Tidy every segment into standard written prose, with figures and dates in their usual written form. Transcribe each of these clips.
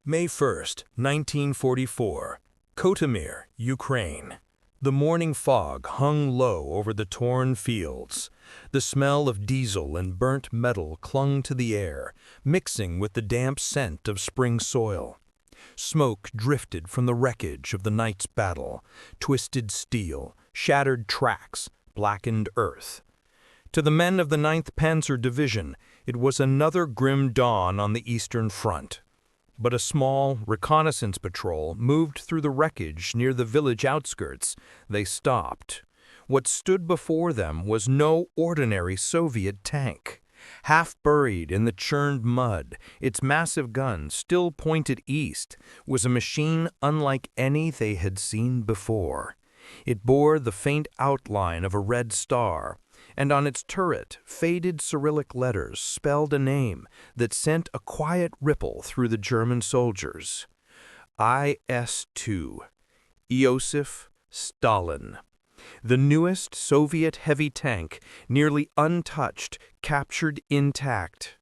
May 1st, 1944, Khotymyr, Ukraine. The morning fog hung low over the torn fields. The smell of diesel and burnt metal clung to the air, mixing with the damp scent of spring soil. Smoke drifted from the wreckage of the night's battle, twisted steel, shattered tracks, blackened earth. To the men of the 9th Panzer Division, it was another grim dawn on the Eastern Front. But a small reconnaissance patrol moved through the wreckage near the village outskirts. They stopped. What stood before them was no ordinary Soviet tank. Half buried in the churned mud, its massive gun still pointed east, was a machine unlike any they had seen before. It bore the faint outline of a red star, and on its turret, faded Cyrillic letters spelled a name that sent a quiet ripple through the German soldiers. IS-2, Iosif Stalin. The newest Soviet heavy tank, nearly untouched, captured intact.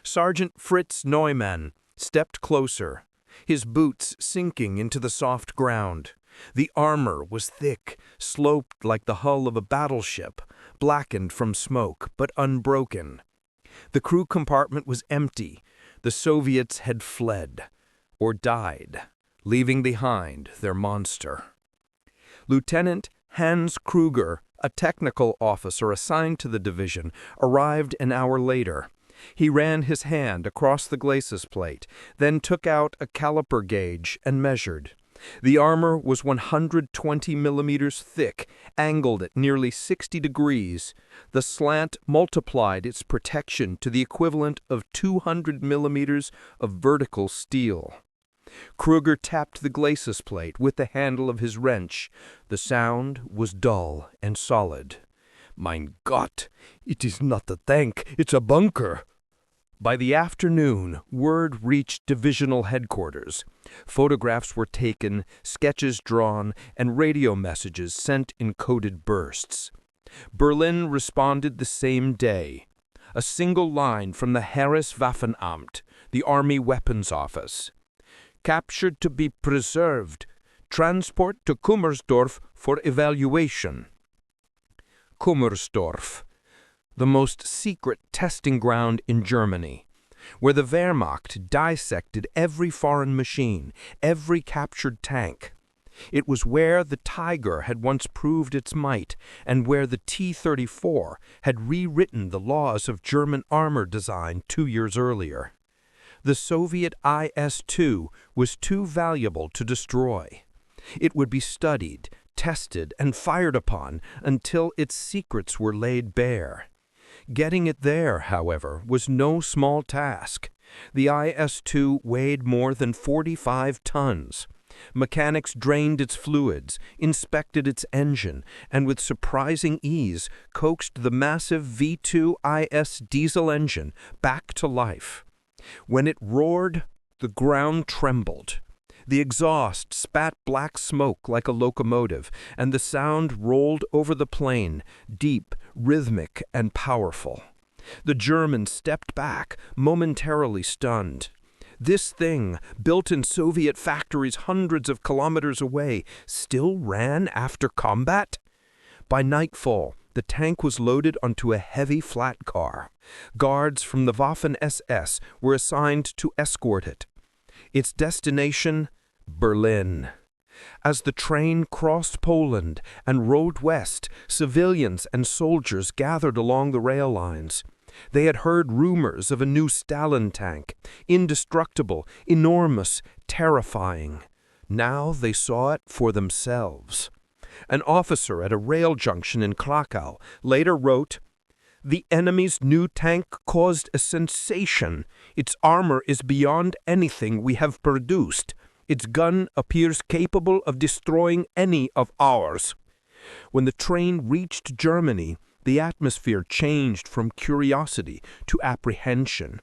Sergeant Fritz Neumann stepped closer, his boots sinking into the soft ground. The armor was thick, sloped like the hull of a battleship, blackened from smoke, but unbroken. The crew compartment was empty. The Soviets had fled, or died, leaving behind their monster. Lieutenant Hans Kruger, a technical officer assigned to the division, arrived an hour later. He ran his hand across the glacis plate, then took out a caliper gauge and measured. The armor was 120 millimeters thick, angled at nearly 60 degrees. The slant multiplied its protection to the equivalent of 200 millimeters of vertical steel. Kruger tapped the glacis plate with the handle of his wrench. The sound was dull and solid. "Mein Gott, it is not a tank, it's a bunker." By the afternoon, word reached divisional headquarters. Photographs were taken, sketches drawn, and radio messages sent in coded bursts. Berlin responded the same day. A single line from the Heereswaffenamt, the Army Weapons Office. "Captured to be preserved. Transport to Kummersdorf for evaluation." Kummersdorf, the most secret testing ground in Germany, where the Wehrmacht dissected every foreign machine, every captured tank. It was where the Tiger had once proved its might, and where the T-34 had rewritten the laws of German armor design 2 years earlier. The Soviet IS-2 was too valuable to destroy. It would be studied, tested, and fired upon until its secrets were laid bare. Getting it there, however, was no small task. The IS-2 weighed more than 45 tons. Mechanics drained its fluids, inspected its engine, and with surprising ease coaxed the massive V2 IS diesel engine back to life. When it roared, the ground trembled. The exhaust spat black smoke like a locomotive, and the sound rolled over the plain, deep, rhythmic, and powerful. The Germans stepped back, momentarily stunned. This thing, built in Soviet factories hundreds of kilometers away, still ran after combat? By nightfall, the tank was loaded onto a heavy flat car. Guards from the Waffen-SS were assigned to escort it. Its destination, Berlin. As the train crossed Poland and rode west, civilians and soldiers gathered along the rail lines. They had heard rumors of a new Stalin tank, indestructible, enormous, terrifying. Now they saw it for themselves. An officer at a rail junction in Krakow later wrote, "The enemy's new tank caused a sensation. Its armor is beyond anything we have produced. Its gun appears capable of destroying any of ours." When the train reached Germany, the atmosphere changed from curiosity to apprehension.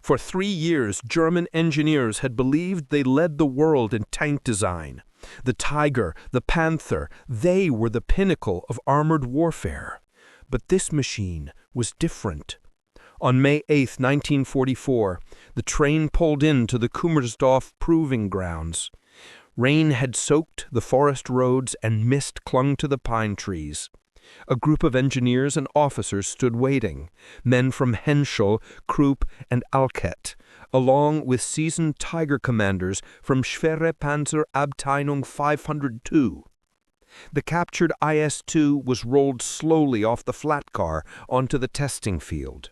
For 3 years, German engineers had believed they led the world in tank design. The Tiger, the Panther, they were the pinnacle of armored warfare. But this machine was different. On May 8, 1944, the train pulled into the Kummersdorf proving grounds. Rain had soaked the forest roads and mist clung to the pine trees. A group of engineers and officers stood waiting, men from Henschel, Krupp, and Alket, along with seasoned Tiger commanders from Schwere Panzer Abteilung 502. The captured IS-2 was rolled slowly off the flat car onto the testing field.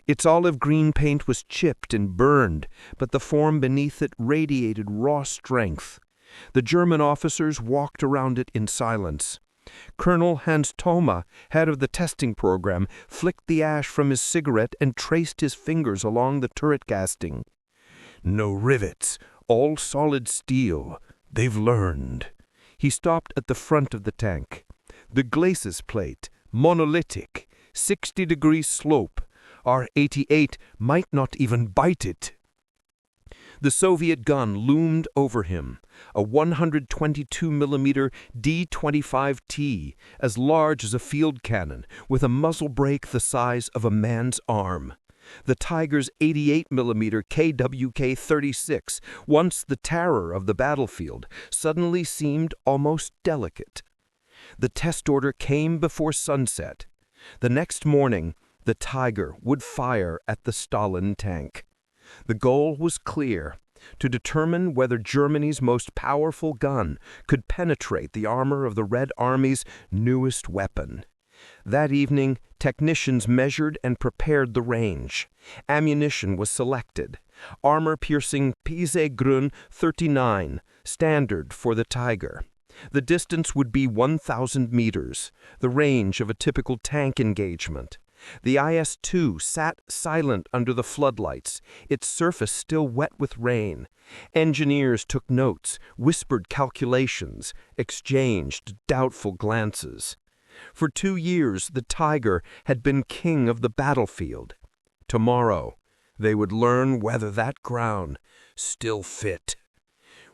Its olive-green paint was chipped and burned, but the form beneath it radiated raw strength. The German officers walked around it in silence. Colonel Hans Thoma, head of the testing program, flicked the ash from his cigarette and traced his fingers along the turret casting. "No rivets, all solid steel. They've learned." He stopped at the front of the tank. "The glacis plate, monolithic, 60-degree slope. Our 88 might not even bite it." The Soviet gun loomed over him, a 122mm D-25T, as large as a field cannon, with a muzzle brake the size of a man's arm. The Tiger's 88mm KWK-36, once the terror of the battlefield, suddenly seemed almost delicate. The test order came before sunset. The next morning, the Tiger would fire at the Stalin tank. The goal was clear: to determine whether Germany's most powerful gun could penetrate the armor of the Red Army's newest weapon. That evening, technicians measured and prepared the range. Ammunition was selected. Armor-piercing Pisegrün 39, standard for the Tiger. The distance would be 1,000 meters, the range of a typical tank engagement. The IS-2 sat silent under the floodlights, its surface still wet with rain. Engineers took notes, whispered calculations, exchanged doubtful glances. For 2 years, the Tiger had been king of the battlefield. Tomorrow, they would learn whether that crown still fit.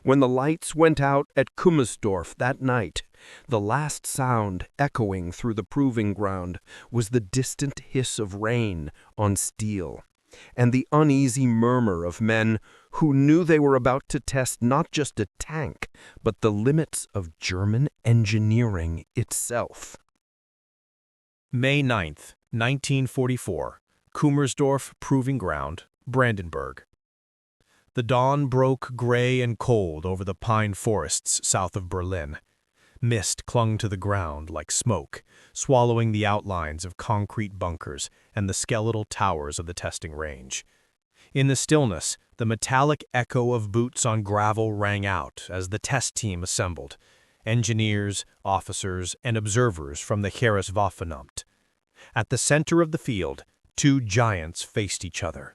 When the lights went out at Kummersdorf that night, the last sound echoing through the proving ground was the distant hiss of rain on steel, and the uneasy murmur of men who knew they were about to test not just a tank, but the limits of German engineering itself. May 9, 1944, Kummersdorf Proving Ground, Brandenburg. The dawn broke gray and cold over the pine forests south of Berlin. Mist clung to the ground like smoke, swallowing the outlines of concrete bunkers and the skeletal towers of the testing range. In the stillness, the metallic echo of boots on gravel rang out as the test team assembled. Engineers, officers, and observers from the Heereswaffenamt. At the center of the field, 2 giants faced each other.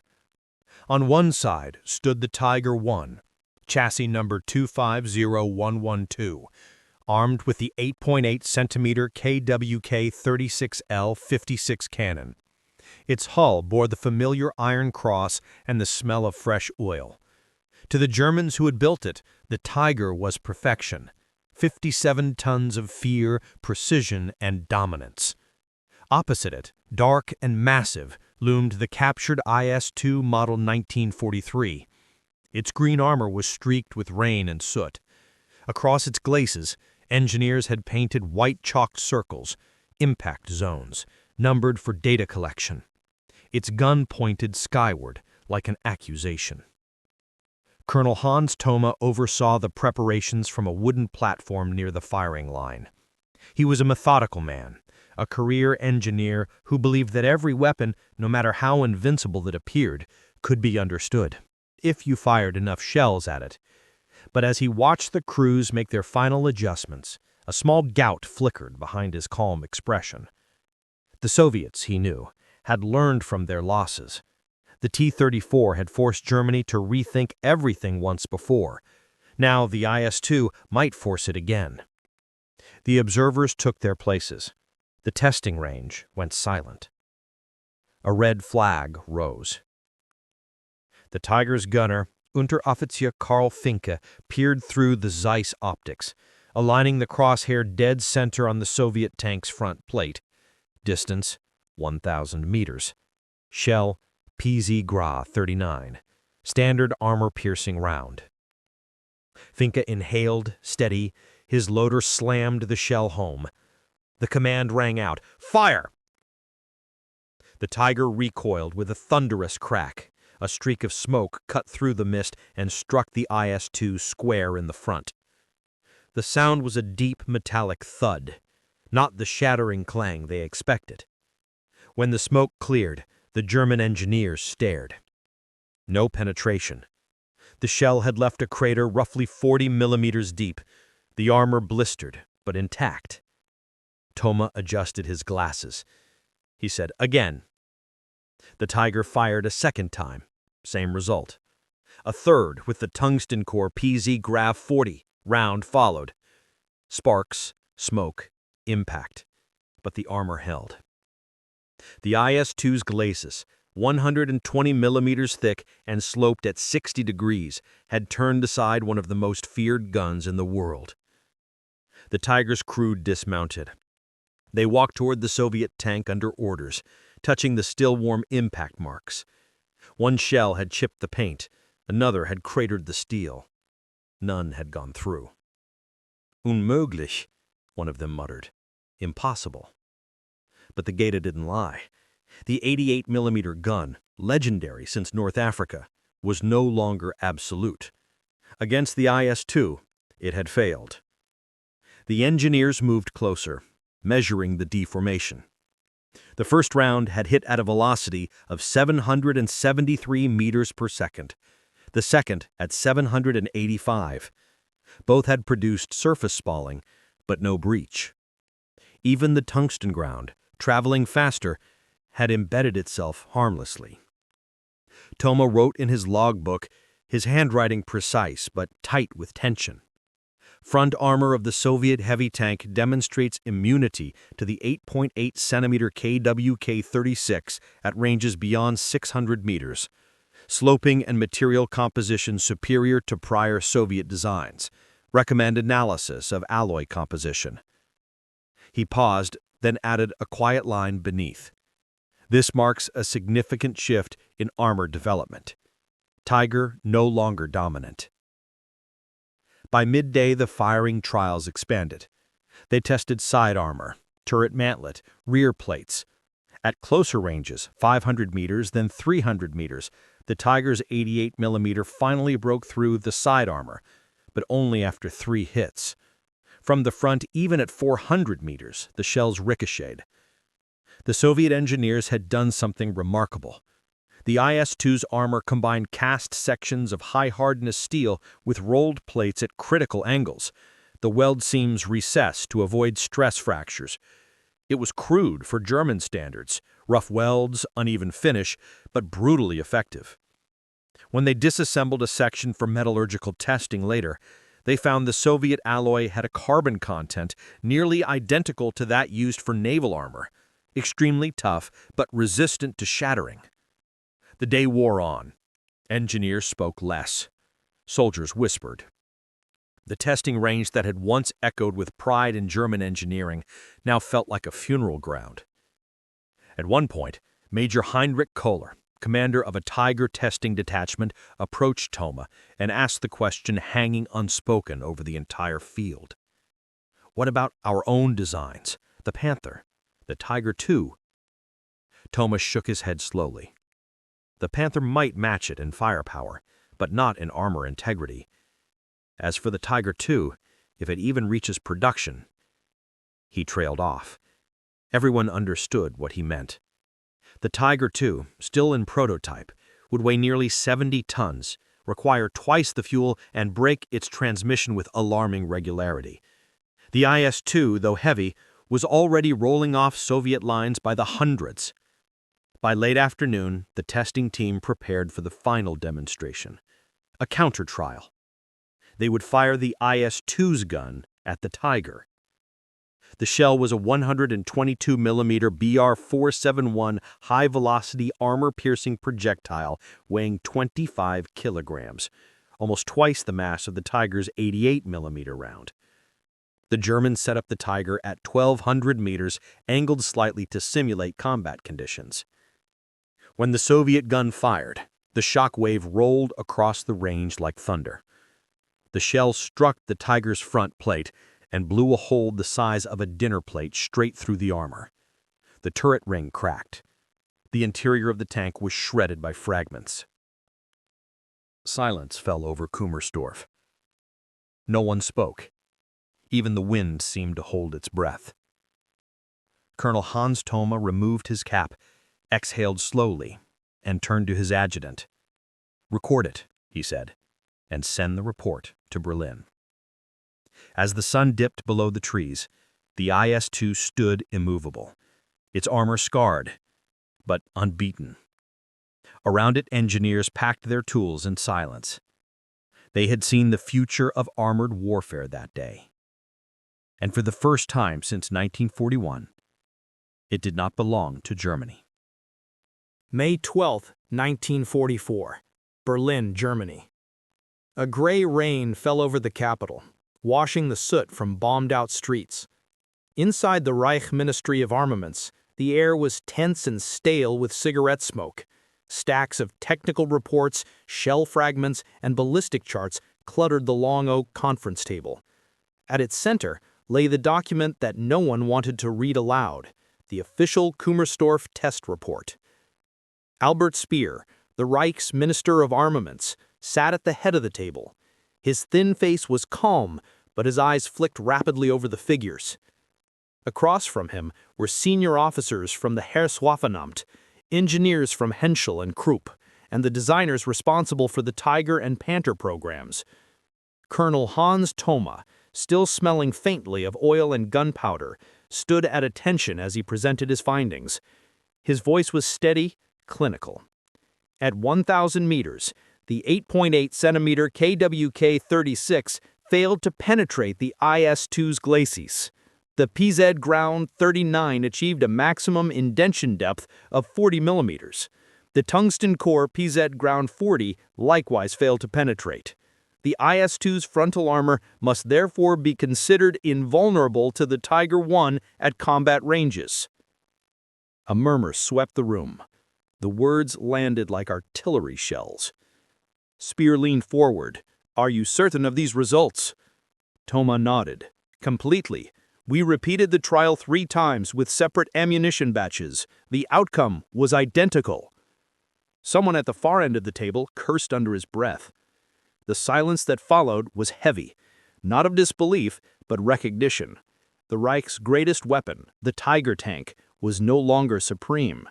On one side stood the Tiger I, chassis number 250112, armed with the 8.8-centimeter KWK-36L-56 cannon. Its hull bore the familiar iron cross and the smell of fresh oil. To the Germans who had built it, the Tiger was perfection. 57 tons of fear, precision, and dominance. Opposite it, dark and massive, loomed the captured IS-2 Model 1943. Its green armor was streaked with rain and soot. Across its glacis, engineers had painted white chalked circles, impact zones, numbered for data collection. Its gun pointed skyward, like an accusation. Colonel Hans Thoma oversaw the preparations from a wooden platform near the firing line. He was a methodical man, a career engineer who believed that every weapon, no matter how invincible it appeared, could be understood, if you fired enough shells at it. But as he watched the crews make their final adjustments, a small gout flickered behind his calm expression. The Soviets, he knew, had learned from their losses. The T-34 had forced Germany to rethink everything once before. Now the IS-2 might force it again. The observers took their places. The testing range went silent. A red flag rose. The Tiger's gunner, Unteroffizier Karl Finke, peered through the Zeiss optics, aligning the crosshair dead center on the Soviet tank's front plate. Distance, 1,000 meters. Shell PZ-39, standard armor-piercing round. Finka inhaled, steady. His loader slammed the shell home. The command rang out, "Fire!" The Tiger recoiled with a thunderous crack. A streak of smoke cut through the mist and struck the IS-2 square in the front. The sound was a deep metallic thud, not the shattering clang they expected. When the smoke cleared, the German engineers stared. No penetration. The shell had left a crater roughly 40 millimeters deep, the armor blistered, but intact. Toma adjusted his glasses. He said, "Again." The Tiger fired a second time. Same result. A third with the tungsten core PZ-40 round followed. Sparks, smoke, impact. But the armor held. The IS-2's glacis, 120 millimeters thick and sloped at 60 degrees, had turned aside one of the most feared guns in the world. The Tiger's crew dismounted. They walked toward the Soviet tank under orders, touching the still-warm impact marks. One shell had chipped the paint, another had cratered the steel. None had gone through. "Unmöglich," one of them muttered. Impossible. But the Gaeta didn't lie. The 88-millimeter gun, legendary since North Africa, was no longer absolute. Against the IS-2, it had failed. The engineers moved closer, measuring the deformation. The first round had hit at a velocity of 773 meters per second, the second at 785. Both had produced surface spalling, but no breach. Even the tungsten ground, traveling faster, had embedded itself harmlessly. Toma wrote in his logbook, his handwriting precise but tight with tension. Front armor of the Soviet heavy tank demonstrates immunity to the 8.8 centimeter KWK-36 at ranges beyond 600 meters. Sloping and material composition superior to prior Soviet designs. Recommend analysis of alloy composition. He paused, then added a quiet line beneath. This marks a significant shift in armor development. Tiger no longer dominant. By midday, the firing trials expanded. They tested side armor, turret mantlet, rear plates. At closer ranges, 500 meters, then 300 meters, the Tiger's 88mm finally broke through the side armor, but only after 3 hits. From the front, even at 400 meters, the shells ricocheted. The Soviet engineers had done something remarkable. The IS-2's armor combined cast sections of high-hardness steel with rolled plates at critical angles. The weld seams recessed to avoid stress fractures. It was crude for German standards, rough welds, uneven finish, but brutally effective. When they disassembled a section for metallurgical testing later, they found the Soviet alloy had a carbon content nearly identical to that used for naval armor, extremely tough but resistant to shattering. The day wore on. Engineers spoke less. Soldiers whispered. The testing range that had once echoed with pride in German engineering now felt like a funeral ground. At one point, Major Heinrich Kohler, commander of a Tiger testing detachment, approached Toma and asked the question hanging unspoken over the entire field. What about our own designs, the Panther, the Tiger II? Toma shook his head slowly. The Panther might match it in firepower, but not in armor integrity. As for the Tiger II, if it even reaches production... He trailed off. Everyone understood what he meant. The Tiger II, still in prototype, would weigh nearly 70 tons, require twice the fuel, and break its transmission with alarming regularity. The IS-2, though heavy, was already rolling off Soviet lines by the hundreds. By late afternoon, the testing team prepared for the final demonstration, a counter-trial. They would fire the IS-2's gun at the Tiger. The shell was a 122mm BR-471 high-velocity armor-piercing projectile weighing 25 kilograms, almost twice the mass of the Tiger's 88mm round. The Germans set up the Tiger at 1,200 meters, angled slightly to simulate combat conditions. When the Soviet gun fired, the shock wave rolled across the range like thunder. The shell struck the Tiger's front plate and blew a hole the size of a dinner plate straight through the armor. The turret ring cracked. The interior of the tank was shredded by fragments. Silence fell over Kummersdorf. No one spoke. Even the wind seemed to hold its breath. Colonel Hans Thoma removed his cap, exhaled slowly, and turned to his adjutant. "Record it," he said, "and send the report to Berlin." As the sun dipped below the trees, the IS-2 stood immovable, its armor scarred, but unbeaten. Around it, engineers packed their tools in silence. They had seen the future of armored warfare that day. And for the first time since 1941, it did not belong to Germany. May 12, 1944, Berlin, Germany. A gray rain fell over the capital, washing the soot from bombed-out streets. Inside the Reich Ministry of Armaments, the air was tense and stale with cigarette smoke. Stacks of technical reports, shell fragments, and ballistic charts cluttered the long oak conference table. At its center lay the document that no one wanted to read aloud, the official Kummersdorf test report. Albert Speer, the Reich's Minister of Armaments, sat at the head of the table. His thin face was calm, but his eyes flicked rapidly over the figures. Across from him were senior officers from the Heereswaffenamt, engineers from Henschel and Krupp, and the designers responsible for the Tiger and Panther programs. Colonel Hans Thoma, still smelling faintly of oil and gunpowder, stood at attention as he presented his findings. His voice was steady, clinical. At 1,000 meters, the 8.8-centimeter KWK-36 failed to penetrate the IS-2's glacis. The PZ Ground 39 achieved a maximum indention depth of 40 millimeters. The tungsten core PZ Ground 40 likewise failed to penetrate. The IS-2's frontal armor must therefore be considered invulnerable to the Tiger I at combat ranges. A murmur swept the room. The words landed like artillery shells. Speer leaned forward. "Are you certain of these results?" Thoma nodded. "Completely. We repeated the trial 3 times with separate ammunition batches. The outcome was identical." Someone at the far end of the table cursed under his breath. The silence that followed was heavy, not of disbelief, but recognition. The Reich's greatest weapon, the Tiger tank, was no longer supreme.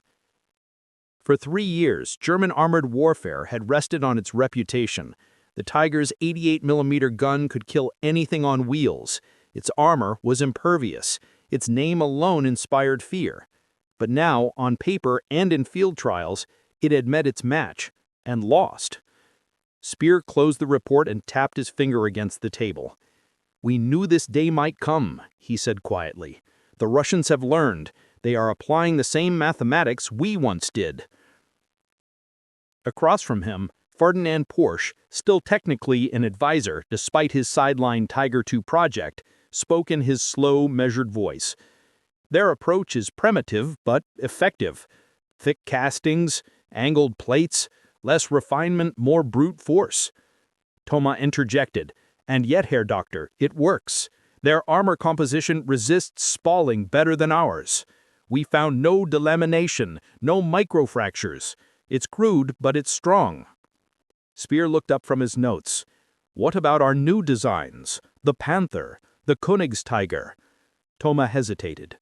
For 3 years, German armored warfare had rested on its reputation. The Tiger's 88mm gun could kill anything on wheels. Its armor was impervious. Its name alone inspired fear. But now, on paper and in field trials, it had met its match and lost. Speer closed the report and tapped his finger against the table. "We knew this day might come," he said quietly. "The Russians have learned. They are applying the same mathematics we once did." Across from him, Ferdinand Porsche, still technically an advisor despite his sidelined Tiger II project, spoke in his slow, measured voice. "Their approach is primitive but effective. Thick castings, angled plates, less refinement, more brute force." Thoma interjected, "And yet, Herr Doctor, it works. Their armor composition resists spalling better than ours. We found no delamination, no microfractures. It's crude, but it's strong." Speer looked up from his notes. "What about our new designs? The Panther, the Königstiger?" Thoma hesitated.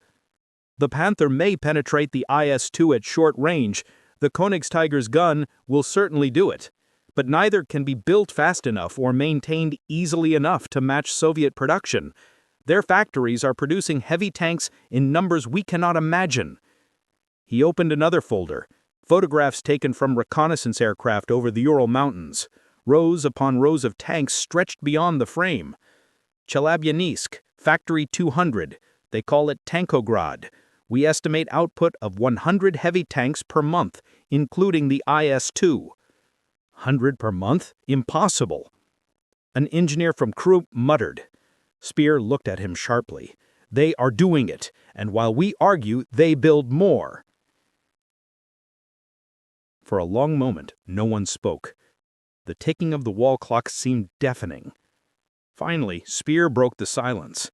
"The Panther may penetrate the IS-2 at short range. The Königstiger's gun will certainly do it. But neither can be built fast enough or maintained easily enough to match Soviet production. Their factories are producing heavy tanks in numbers we cannot imagine." He opened another folder, photographs taken from reconnaissance aircraft over the Ural Mountains. Rows upon rows of tanks stretched beyond the frame. "Chelyabinsk, Factory 200. They call it Tankograd. We estimate output of 100 heavy tanks per month, including the IS-2. 100 per month? Impossible." An engineer from Krupp muttered. Speer looked at him sharply. "They are doing it, and while we argue, they build more." For a long moment, no one spoke. The ticking of the wall clock seemed deafening. Finally, Speer broke the silence.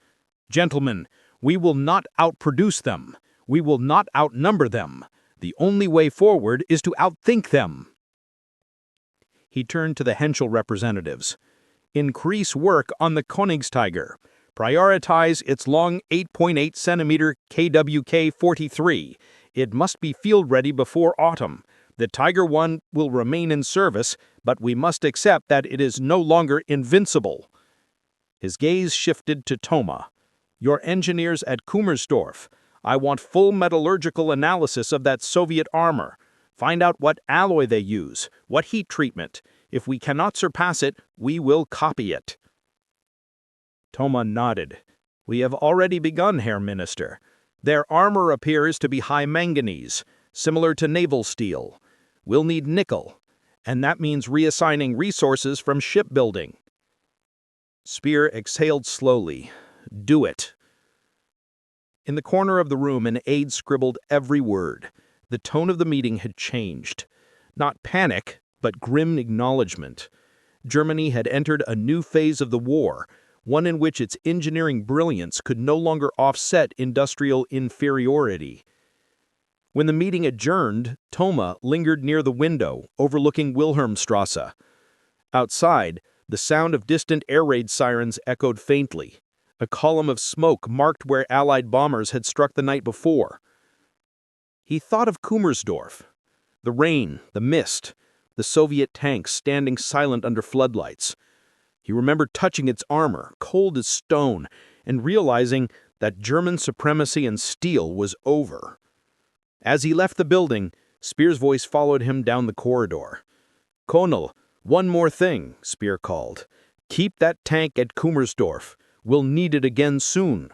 "Gentlemen, we will not outproduce them. We will not outnumber them. The only way forward is to outthink them." He turned to the Henschel representatives. "Increase work on the Königstiger. Prioritize its long 8.8 centimeter KWK-43. It must be field-ready before autumn. The Tiger I will remain in service, but we must accept that it is no longer invincible." His gaze shifted to Thoma. "Your engineers at Kummersdorf. I want full metallurgical analysis of that Soviet armor. Find out what alloy they use, what heat treatment. If we cannot surpass it, we will copy it." Thoma nodded. "We have already begun, Herr Minister. Their armor appears to be high manganese, similar to naval steel. We'll need nickel, and that means reassigning resources from shipbuilding." Speer exhaled slowly. "Do it." In the corner of the room, an aide scribbled every word. The tone of the meeting had changed. Not panic, but grim acknowledgement. Germany had entered a new phase of the war, one in which its engineering brilliance could no longer offset industrial inferiority. When the meeting adjourned, Thoma lingered near the window, overlooking Wilhelmstrasse. Outside, the sound of distant air raid sirens echoed faintly. A column of smoke marked where Allied bombers had struck the night before. He thought of Kummersdorf. The rain, the mist, the Soviet tanks standing silent under floodlights. He remembered touching its armor, cold as stone, and realizing that German supremacy in steel was over. As he left the building, Speer's voice followed him down the corridor. "Colonel, one more thing," Speer called. "Keep that tank at Kummersdorf. We'll need it again soon."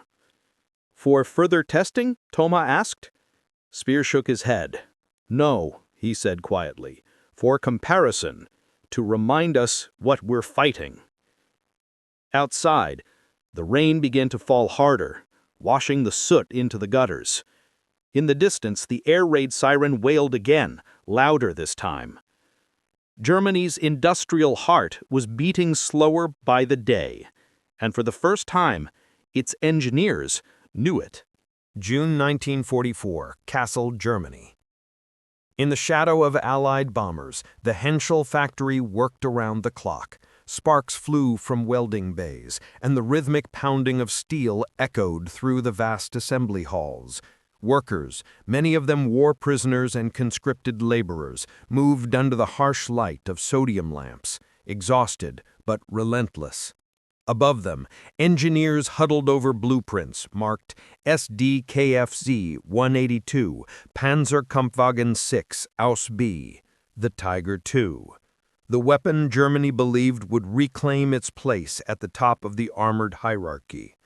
"For further testing?" Thoma asked. Speer shook his head. "No," he said quietly. "For comparison, to remind us what we're fighting." Outside, the rain began to fall harder, washing the soot into the gutters. In the distance, the air raid siren wailed again, louder this time. Germany's industrial heart was beating slower by the day, and for the first time, its engineers knew it. June 1944, Kassel, Germany. In the shadow of Allied bombers, the Henschel factory worked around the clock. Sparks flew from welding bays, and the rhythmic pounding of steel echoed through the vast assembly halls. Workers, many of them war prisoners and conscripted laborers, moved under the harsh light of sodium lamps, exhausted but relentless. Above them, engineers huddled over blueprints marked SDKFZ 182, Panzerkampfwagen 6 Aus B, the Tiger II. The weapon Germany believed would reclaim its place at the top of the armored hierarchy.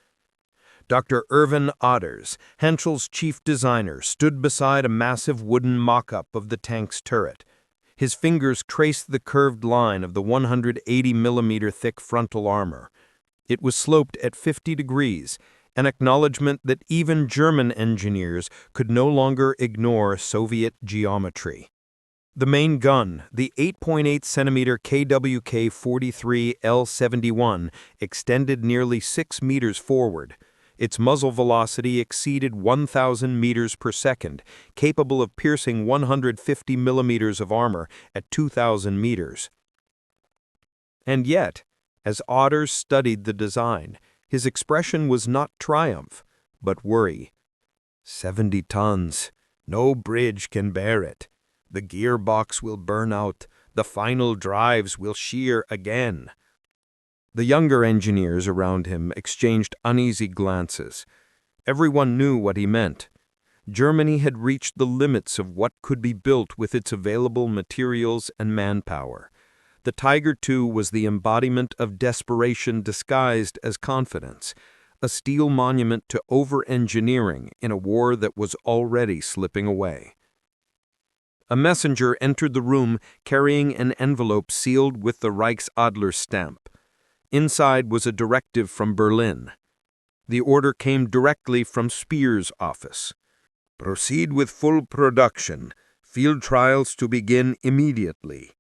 Dr. Erwin Otters, Henschel's chief designer, stood beside a massive wooden mock-up of the tank's turret. His fingers traced the curved line of the 180-millimeter thick frontal armor. It was sloped at 50 degrees, an acknowledgement that even German engineers could no longer ignore Soviet geometry. The main gun, the 8.8-centimeter KWK-43 L-71, extended nearly 6 meters forward. Its muzzle velocity exceeded 1,000 meters per second, capable of piercing 150 millimeters of armor at 2,000 meters. And yet, as Otters studied the design, his expression was not triumph, but worry. 70 tons. No bridge can bear it. The gearbox will burn out. The final drives will shear again. The younger engineers around him exchanged uneasy glances. Everyone knew what he meant. Germany had reached the limits of what could be built with its available materials and manpower. The Tiger II was the embodiment of desperation disguised as confidence, a steel monument to over-engineering in a war that was already slipping away. A messenger entered the room carrying an envelope sealed with the Reichsadler stamp. Inside was a directive from Berlin. The order came directly from Speer's office. Proceed with full production. Field trials to begin immediately.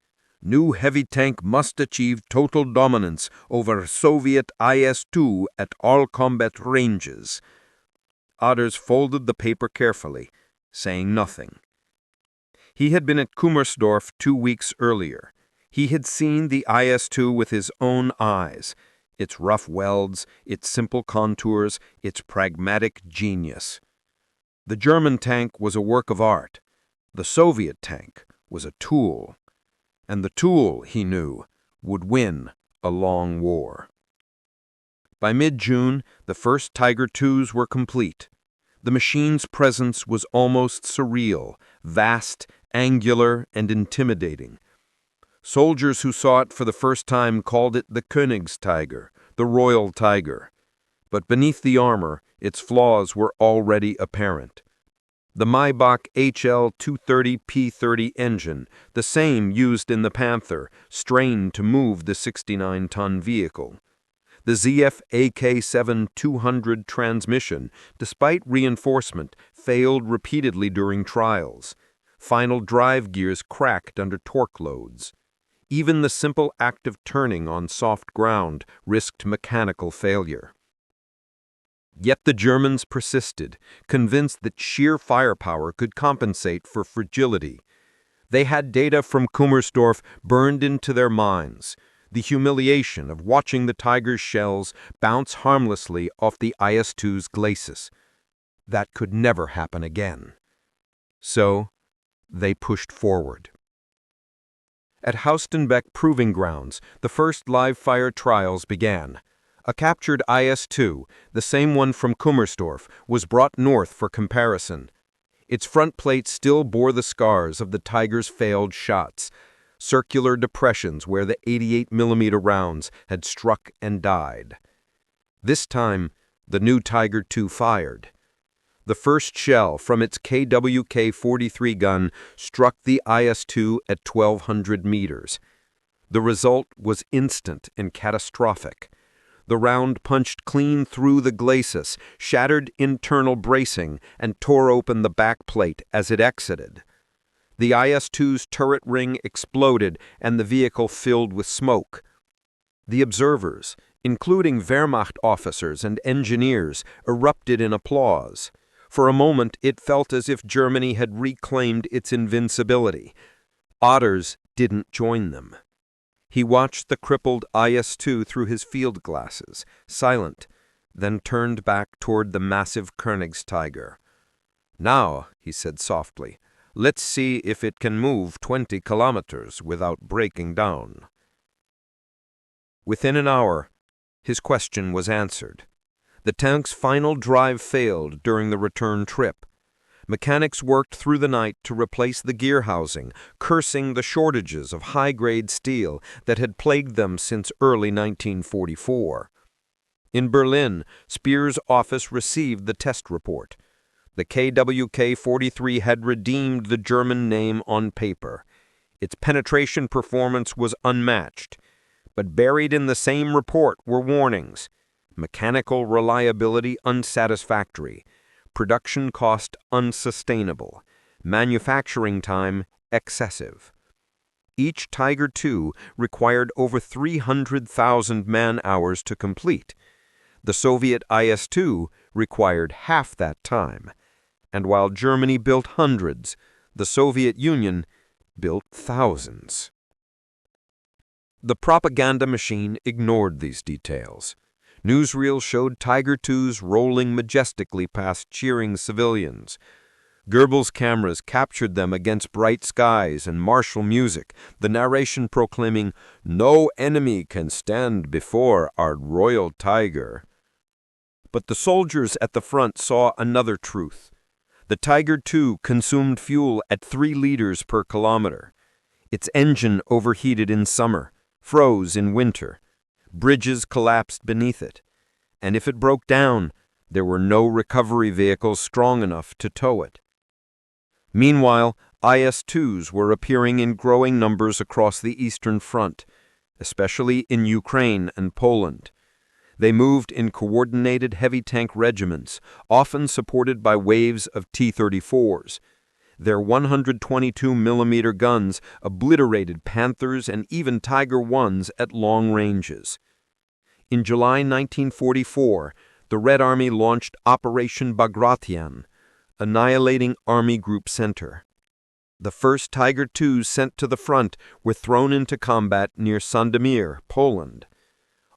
New heavy tank must achieve total dominance over Soviet IS-2 at all combat ranges. Otters folded the paper carefully, saying nothing. He had been at Kummersdorf 2 weeks earlier. He had seen the IS-2 with his own eyes, its rough welds, its simple contours, its pragmatic genius. The German tank was a work of art. The Soviet tank was a tool. And the tool, he knew, would win a long war. By mid-June, the first Tiger IIs were complete. The machine's presence was almost surreal, vast, angular, and intimidating. Soldiers who saw it for the first time called it the Königstiger, the Royal Tiger. But beneath the armor, its flaws were already apparent. The Maybach HL-230P30 engine, the same used in the Panther, strained to move the 69-ton vehicle. The ZF AK-7-200 transmission, despite reinforcement, failed repeatedly during trials. Final drive gears cracked under torque loads. Even the simple act of turning on soft ground risked mechanical failure. Yet the Germans persisted, convinced that sheer firepower could compensate for fragility. They had data from Kummersdorf burned into their minds, the humiliation of watching the Tiger's shells bounce harmlessly off the IS-2's glacis. That could never happen again. So, they pushed forward. At Haustenbeck Proving Grounds, the first live-fire trials began. A captured IS-2, the same one from Kummersdorf, was brought north for comparison. Its front plate still bore the scars of the Tiger's failed shots, circular depressions where the 88mm rounds had struck and died. This time, the new Tiger II fired. The first shell from its KWK-43 gun struck the IS-2 at 1,200 meters. The result was instant and catastrophic. The round punched clean through the glacis, shattered internal bracing, and tore open the back plate as it exited. The IS-2's turret ring exploded and the vehicle filled with smoke. The observers, including Wehrmacht officers and engineers, erupted in applause. For a moment, it felt as if Germany had reclaimed its invincibility. Otters didn't join them. He watched the crippled IS-2 through his field glasses, silent, then turned back toward the massive Königstiger. "Now," he said softly, "let's see if it can move 20 kilometers without breaking down." Within an hour, his question was answered. The tank's final drive failed during the return trip. Mechanics worked through the night to replace the gear housing, cursing the shortages of high-grade steel that had plagued them since early 1944. In Berlin, Speer's office received the test report. The KWK-43 had redeemed the German name on paper. Its penetration performance was unmatched. But buried in the same report were warnings. Mechanical reliability unsatisfactory. Production cost unsustainable, manufacturing time excessive. Each Tiger II required over 300,000 man-hours to complete. The Soviet IS-2 required half that time, and while Germany built hundreds, the Soviet Union built thousands. The propaganda machine ignored these details. Newsreels showed Tiger IIs rolling majestically past cheering civilians. Goebbels' cameras captured them against bright skies and martial music, the narration proclaiming, "No enemy can stand before our Royal Tiger." But the soldiers at the front saw another truth. The Tiger II consumed fuel at 3 liters per kilometer. Its engine overheated in summer, froze in winter. Bridges collapsed beneath it, and if it broke down, there were no recovery vehicles strong enough to tow it. Meanwhile, IS-2s were appearing in growing numbers across the Eastern Front, especially in Ukraine and Poland. They moved in coordinated heavy tank regiments, often supported by waves of T-34s. Their 122mm guns obliterated Panthers and even Tiger Is at long ranges. In July 1944, the Red Army launched Operation Bagration, annihilating Army Group Center. The first Tiger IIs sent to the front were thrown into combat near Sandomir, Poland.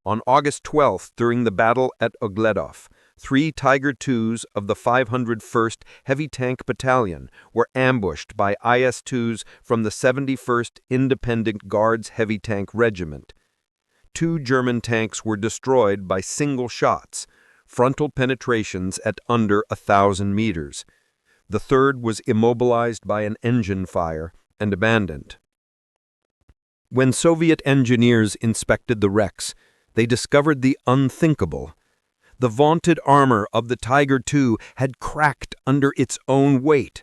On August 12th, during the battle at Ogledov, 3 Tiger IIs of the 501st Heavy Tank Battalion were ambushed by IS-2s from the 71st Independent Guards Heavy Tank Regiment. 2 German tanks were destroyed by single shots, frontal penetrations at under 1,000 meters. The third was immobilized by an engine fire and abandoned. When Soviet engineers inspected the wrecks, they discovered the unthinkable. The vaunted armor of the Tiger II had cracked under its own weight.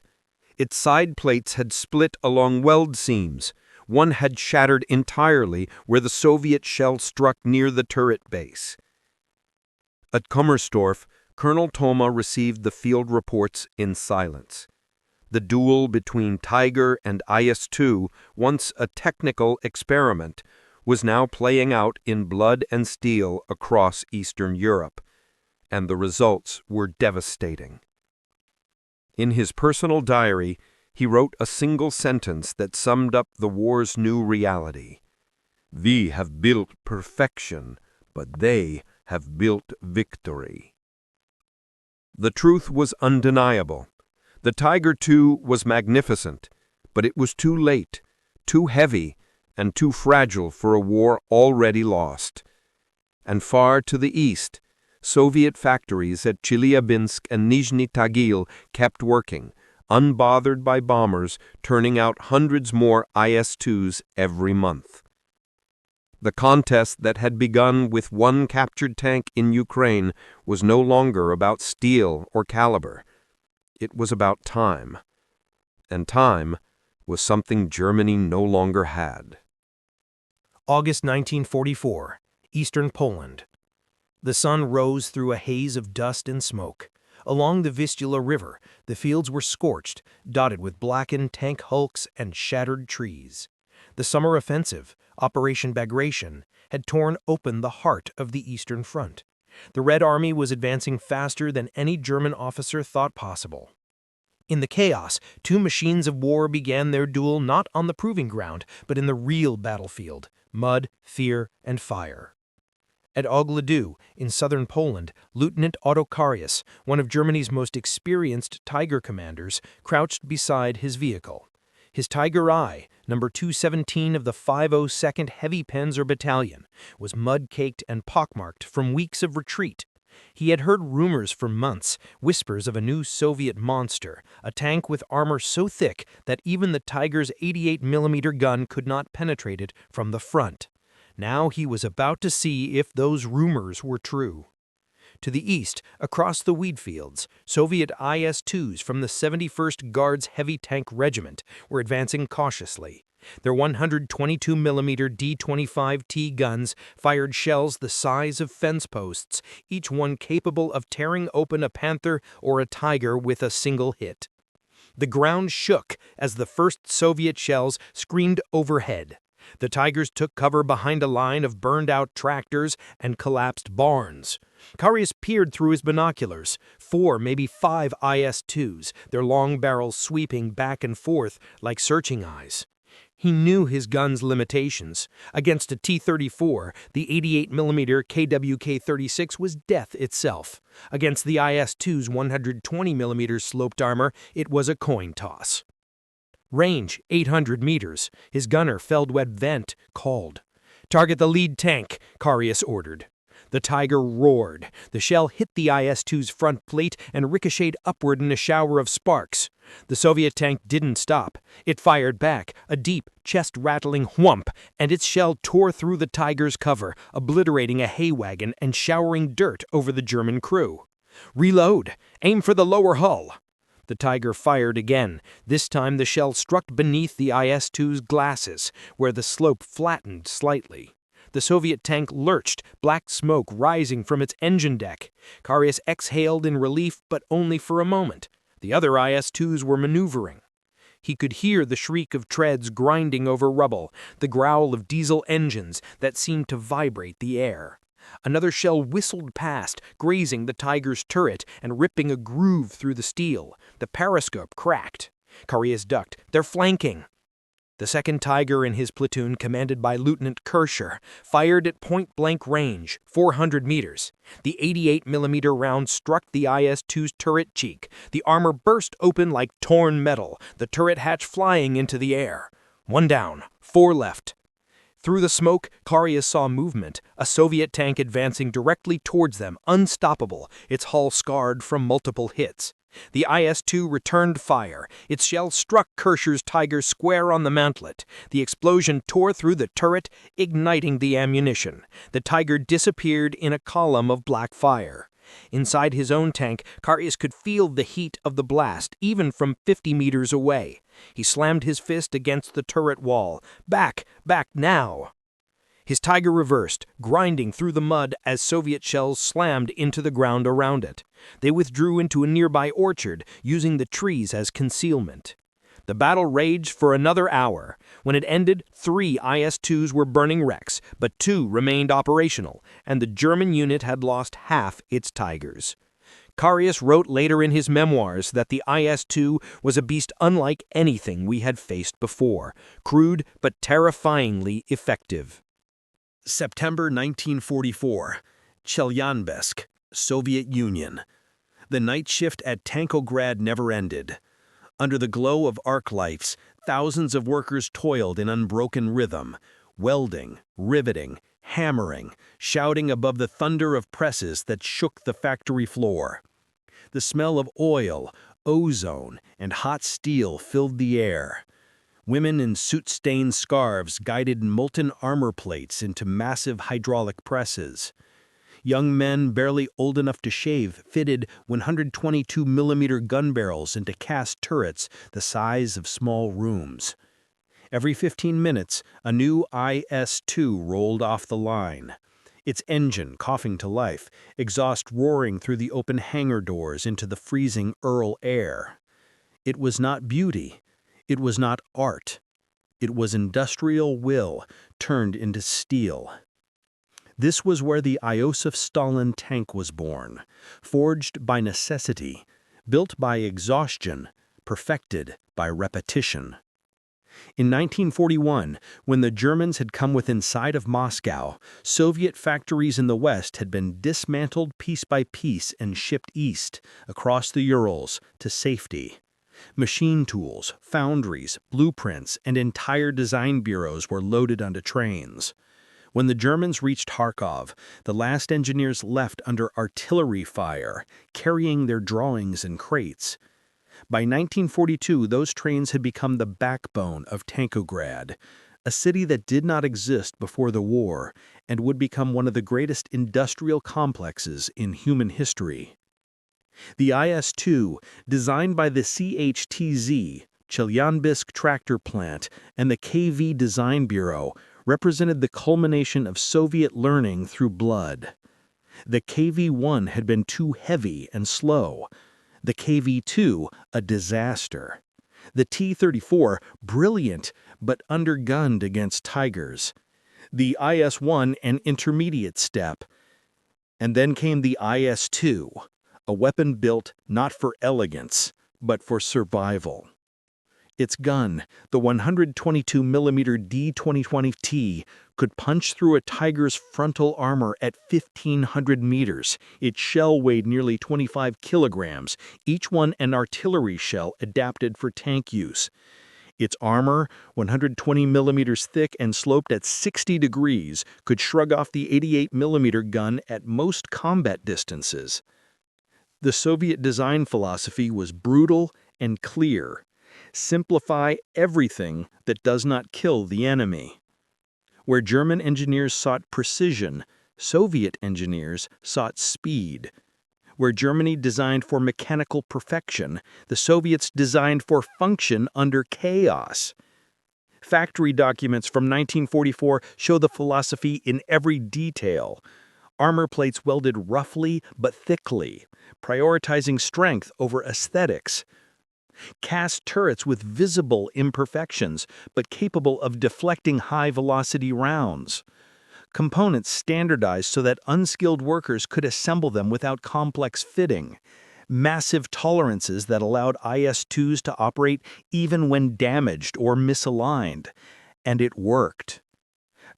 Its side plates had split along weld seams. One had shattered entirely where the Soviet shell struck near the turret base. At Kummersdorf, Colonel Thoma received the field reports in silence. The duel between Tiger and IS-2, once a technical experiment, was now playing out in blood and steel across Eastern Europe, and the results were devastating. In his personal diary, he wrote a single sentence that summed up the war's new reality. "We have built perfection, but they have built victory." The truth was undeniable. The Tiger II was magnificent, but it was too late, too heavy, and too fragile for a war already lost. And far to the east, Soviet factories at Chelyabinsk and Nizhny Tagil kept working, unbothered by bombers, turning out hundreds more IS-2s every month. The contest that had begun with 1 captured tank in Ukraine was no longer about steel or caliber. It was about time. And time was something Germany no longer had. August 1944, Eastern Poland. The sun rose through a haze of dust and smoke. Along the Vistula River, the fields were scorched, dotted with blackened tank hulks and shattered trees. The summer offensive, Operation Bagration, had torn open the heart of the Eastern Front. The Red Army was advancing faster than any German officer thought possible. In the chaos, 2 machines of war began their duel not on the proving ground, but in the real battlefield: mud, fear, and fire. At Ogledów, in southern Poland, Lieutenant Otto Karius, one of Germany's most experienced Tiger commanders, crouched beside his vehicle. His Tiger I, number 217 of the 502nd Heavy Panzer Battalion, was mud-caked and pockmarked from weeks of retreat. He had heard rumors for months, whispers of a new Soviet monster, a tank with armor so thick that even the Tiger's 88mm gun could not penetrate it from the front. Now he was about to see if those rumors were true. To the east, across the wheat fields, Soviet IS-2s from the 71st Guards Heavy Tank Regiment were advancing cautiously. Their 122mm D-25T guns fired shells the size of fence posts, each one capable of tearing open a Panther or a Tiger with a single hit. The ground shook as the first Soviet shells screamed overhead. The Tigers took cover behind a line of burned-out tractors and collapsed barns. Karius peered through his binoculars. 4, maybe 5 IS-2s, their long barrels sweeping back and forth like searching eyes. He knew his gun's limitations. Against a T-34, the 88mm KWK-36 was death itself. Against the IS-2's 120mm sloped armor, it was a coin toss. Range, 800 meters. His gunner, Feldweb Vent, called. "Target the lead tank," Karius ordered. The Tiger roared. The shell hit the IS-2's front plate and ricocheted upward in a shower of sparks. The Soviet tank didn't stop. It fired back, a deep, chest-rattling whump, and its shell tore through the Tiger's cover, obliterating a hay wagon and showering dirt over the German crew. "Reload! Aim for the lower hull!" The Tiger fired again. This time the shell struck beneath the IS-2's glasses, where the slope flattened slightly. The Soviet tank lurched, black smoke rising from its engine deck. Karius exhaled in relief, but only for a moment. The other IS-2s were maneuvering. He could hear the shriek of treads grinding over rubble, the growl of diesel engines that seemed to vibrate the air. Another shell whistled past, grazing the Tiger's turret and ripping a groove through the steel. The periscope cracked. Karius ducked. "They're flanking!" The second Tiger in his platoon, commanded by Lieutenant Kircher, fired at point-blank range, 400 meters. The 88mm round struck the IS-2's turret cheek. The armor burst open like torn metal, the turret hatch flying into the air. One down, 4 left. Through the smoke, Karius saw movement, a Soviet tank advancing directly towards them, unstoppable, its hull scarred from multiple hits. The IS-2 returned fire. Its shell struck Kircher's Tiger square on the mantlet. The explosion tore through the turret, igniting the ammunition. The Tiger disappeared in a column of black fire. Inside his own tank, Karius could feel the heat of the blast, even from 50 meters away. He slammed his fist against the turret wall. Back! Back now! His Tiger reversed, grinding through the mud as Soviet shells slammed into the ground around it. They withdrew into a nearby orchard, using the trees as concealment. The battle raged for another hour. When it ended, 3 IS-2s were burning wrecks, but 2 remained operational, and the German unit had lost half its Tigers. Karius wrote later in his memoirs that the IS-2 was a beast unlike anything we had faced before, crude but terrifyingly effective. September 1944, Chelyabinsk, Soviet Union. The night shift at Tankograd never ended. Under the glow of arc lights, thousands of workers toiled in unbroken rhythm, welding, riveting, hammering, shouting above the thunder of presses that shook the factory floor. The smell of oil, ozone, and hot steel filled the air. Women in soot-stained scarves guided molten armor plates into massive hydraulic presses. Young men barely old enough to shave fitted 122mm gun barrels into cast turrets the size of small rooms. Every 15 minutes, a new IS-2 rolled off the line. Its engine coughing to life, exhaust roaring through the open hangar doors into the freezing Ural air. It was not beauty. It was not art. It was industrial will turned into steel. This was where the Iosif Stalin tank was born, forged by necessity, built by exhaustion, perfected by repetition. In 1941, when the Germans had come within sight of Moscow, Soviet factories in the West had been dismantled piece by piece and shipped east, across the Urals, to safety. Machine tools, foundries, blueprints, and entire design bureaus were loaded onto trains. When the Germans reached Kharkov, the last engineers left under artillery fire, carrying their drawings in crates. By 1942, those trains had become the backbone of Tankograd, a city that did not exist before the war and would become one of the greatest industrial complexes in human history. The IS-2, designed by the CHTZ, Chelyabinsk Tractor Plant, and the KV Design Bureau, represented the culmination of Soviet learning through blood. The KV-1 had been too heavy and slow. The KV-2, a disaster. The T-34, brilliant, but undergunned against Tigers. The IS-1, an intermediate step. And then came the IS-2, a weapon built not for elegance, but for survival. Its gun, the 122mm D-2020T, could punch through a Tiger's frontal armor at 1,500 meters. Its shell weighed nearly 25 kilograms, each one an artillery shell adapted for tank use. Its armor, 120 millimeters thick and sloped at 60 degrees, could shrug off the 88mm gun at most combat distances. The Soviet design philosophy was brutal and clear. Simplify everything that does not kill the enemy. Where German engineers sought precision, Soviet engineers sought speed. Where Germany designed for mechanical perfection, the Soviets designed for function under chaos. Factory documents from 1944 show the philosophy in every detail. Armor plates welded roughly but thickly, prioritizing strength over aesthetics. Cast turrets with visible imperfections, but capable of deflecting high-velocity rounds. Components standardized so that unskilled workers could assemble them without complex fitting. Massive tolerances that allowed IS-2s to operate even when damaged or misaligned. And it worked.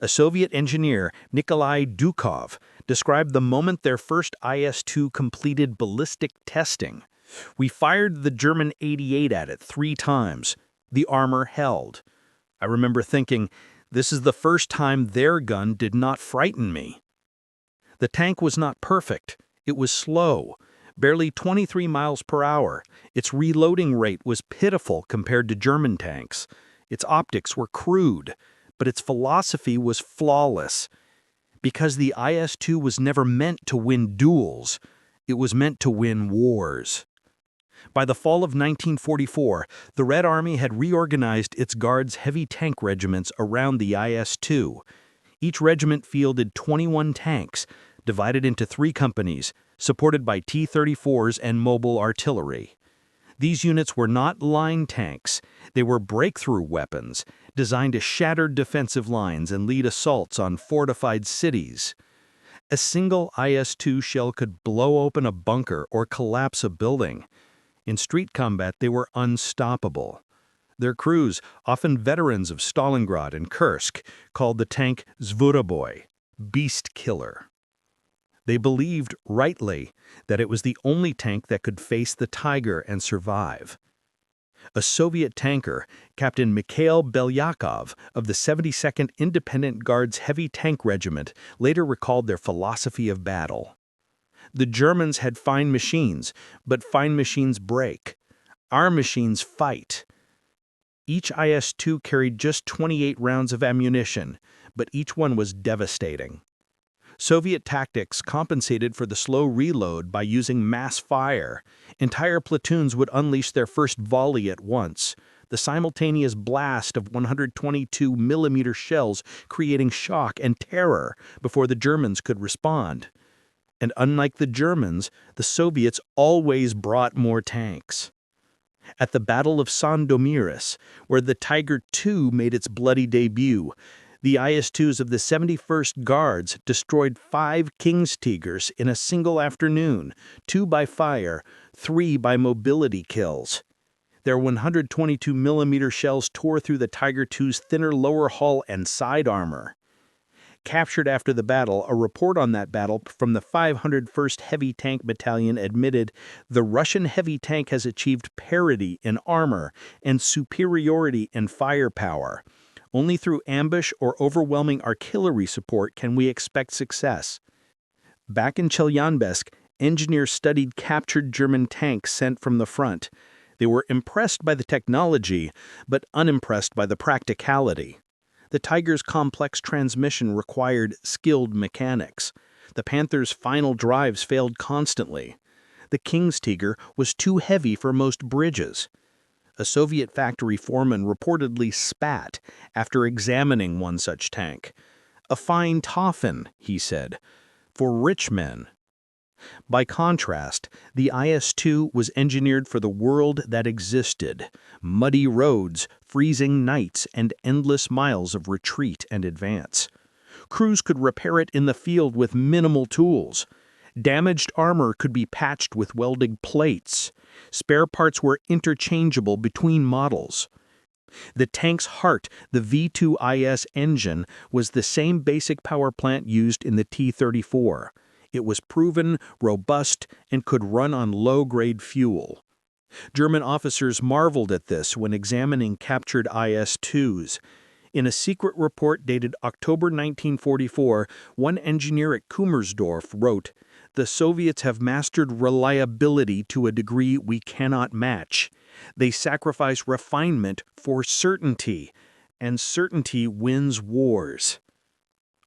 A Soviet engineer, Nikolai Dukov, described the moment their first IS-2 completed ballistic testing. "We fired the German 88 at it 3 times. The armor held. I remember thinking, this is the first time their gun did not frighten me." The tank was not perfect. It was slow, barely 23 miles per hour. Its reloading rate was pitiful compared to German tanks. Its optics were crude, but its philosophy was flawless. Because the IS-2 was never meant to win duels, it was meant to win wars. By the fall of 1944, the Red Army had reorganized its Guards heavy tank regiments around the IS-2. Each regiment fielded 21 tanks, divided into 3 companies, supported by T-34s and mobile artillery. These units were not line tanks. They were breakthrough weapons, designed to shatter defensive lines and lead assaults on fortified cities. A single IS-2 shell could blow open a bunker or collapse a building. In street combat, they were unstoppable. Their crews, often veterans of Stalingrad and Kursk, called the tank Zvuroboy, beast killer. They believed, rightly, that it was the only tank that could face the Tiger and survive. A Soviet tanker, Captain Mikhail Belyakov of the 72nd Independent Guards Heavy Tank Regiment, later recalled their philosophy of battle. "The Germans had fine machines, but fine machines break. Our machines fight." Each IS-2 carried just 28 rounds of ammunition, but each one was devastating. Soviet tactics compensated for the slow reload by using mass fire. Entire platoons would unleash their first volley at once, the simultaneous blast of 122mm shells creating shock and terror before the Germans could respond. And unlike the Germans, the Soviets always brought more tanks. At the Battle of Sandomierz, where the Tiger II made its bloody debut, the IS-2s of the 71st Guards destroyed 5 King's Tigers in a single afternoon, 2 by fire, 3 by mobility kills. Their 122mm shells tore through the Tiger II's thinner lower hull and side armor. Captured after the battle, a report on that battle from the 501st Heavy Tank Battalion admitted, "The Russian heavy tank has achieved parity in armor and superiority in firepower. Only through ambush or overwhelming artillery support can we expect success." Back in Chelyabinsk, engineers studied captured German tanks sent from the front. They were impressed by the technology, but unimpressed by the practicality. The Tiger's complex transmission required skilled mechanics. The Panther's final drives failed constantly. The King's Tiger was too heavy for most bridges. A Soviet factory foreman reportedly spat after examining one such tank. "A fine toffin," he said, "for rich men." By contrast, the IS-2 was engineered for the world that existed: muddy roads, freezing nights, and endless miles of retreat and advance. Crews could repair it in the field with minimal tools. Damaged armor could be patched with welded plates. Spare parts were interchangeable between models. The tank's heart, the V2IS engine, was the same basic power plant used in the T-34. It was proven, robust, and could run on low-grade fuel. German officers marveled at this when examining captured IS-2s. In a secret report dated October 1944, one engineer at Kummersdorf wrote, "The Soviets have mastered reliability to a degree we cannot match. They sacrifice refinement for certainty, and certainty wins wars."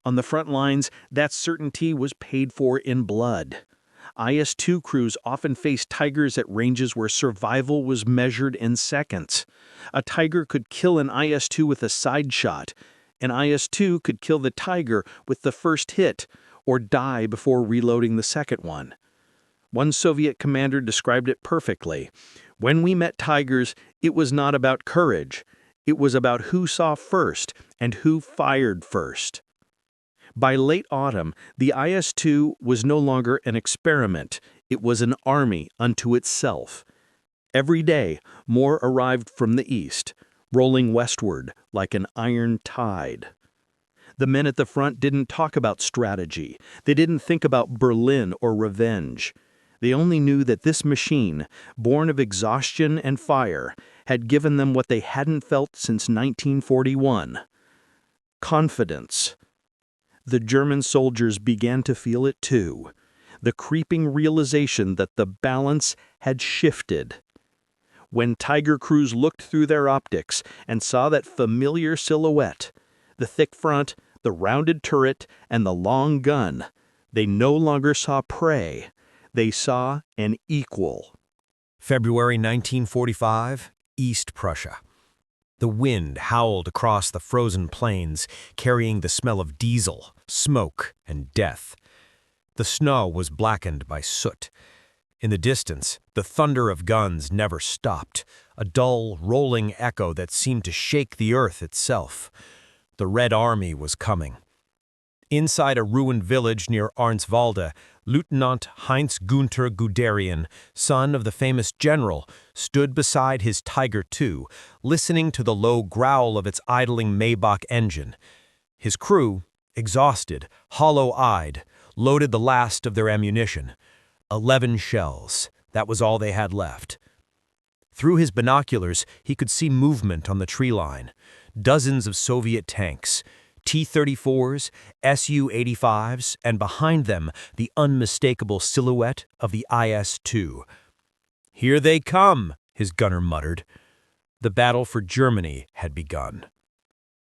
On the front lines, that certainty was paid for in blood. IS-2 crews often faced Tigers at ranges where survival was measured in seconds. A Tiger could kill an IS-2 with a side shot. An IS-2 could kill the Tiger with the first hit, or die before reloading the second one. One Soviet commander described it perfectly. When we met Tigers, it was not about courage. It was about who saw first and who fired first. By late autumn, the IS-2 was no longer an experiment. It was an army unto itself. Every day, more arrived from the east, rolling westward like an iron tide. The men at the front didn't talk about strategy. They didn't think about Berlin or revenge. They only knew that this machine, born of exhaustion and fire, had given them what they hadn't felt since 1941. Confidence. The German soldiers began to feel it too, the creeping realization that the balance had shifted. When Tiger crews looked through their optics and saw that familiar silhouette, the thick front, the rounded turret, and the long gun, they no longer saw prey. They saw an equal. February 1945, East Prussia. The wind howled across the frozen plains, carrying the smell of diesel, smoke, and death. The snow was blackened by soot. In the distance, the thunder of guns never stopped, a dull, rolling echo that seemed to shake the earth itself. The Red Army was coming. Inside a ruined village near Arnswalde, Lieutenant Heinz Gunther Guderian, son of the famous general, stood beside his Tiger II, listening to the low growl of its idling Maybach engine. His crew, exhausted, hollow-eyed, loaded the last of their ammunition. 11 shells. That was all they had left. Through his binoculars, he could see movement on the tree line. Dozens of Soviet tanks, T-34s, Su-85s, and behind them, the unmistakable silhouette of the IS-2. "Here they come," his gunner muttered. The battle for Germany had begun.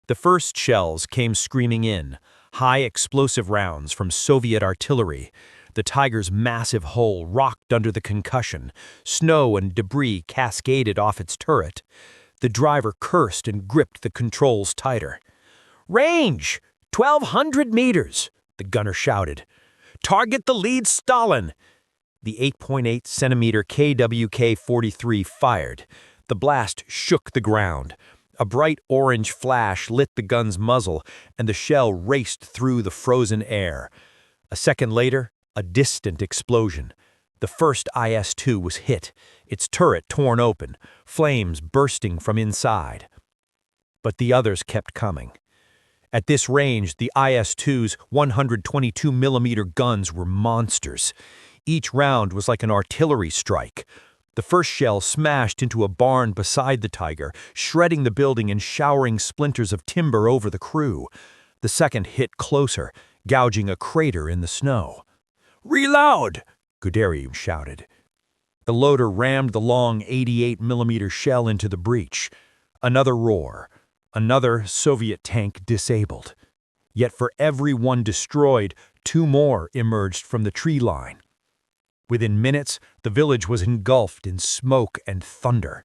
The first shells came screaming in, high explosive rounds from Soviet artillery. The Tiger's massive hull rocked under the concussion. Snow and debris cascaded off its turret. The driver cursed and gripped the controls tighter. "Range! 1,200 meters!" the gunner shouted. "Target the lead Stalin!" The 8.8-centimeter KWK-43 fired. The blast shook the ground. A bright orange flash lit the gun's muzzle, and the shell raced through the frozen air. A second later, a distant explosion. The first IS-2 was hit, its turret torn open, flames bursting from inside. But the others kept coming. At this range, the IS-2's 122-millimeter guns were monsters. Each round was like an artillery strike. The first shell smashed into a barn beside the Tiger, shredding the building and showering splinters of timber over the crew. The second hit closer, gouging a crater in the snow. "Reload!" Guderian shouted. The loader rammed the long 88-millimeter shell into the breach. Another roar. Another Soviet tank disabled. Yet for every one destroyed, 2 more emerged from the tree line. Within minutes, the village was engulfed in smoke and thunder.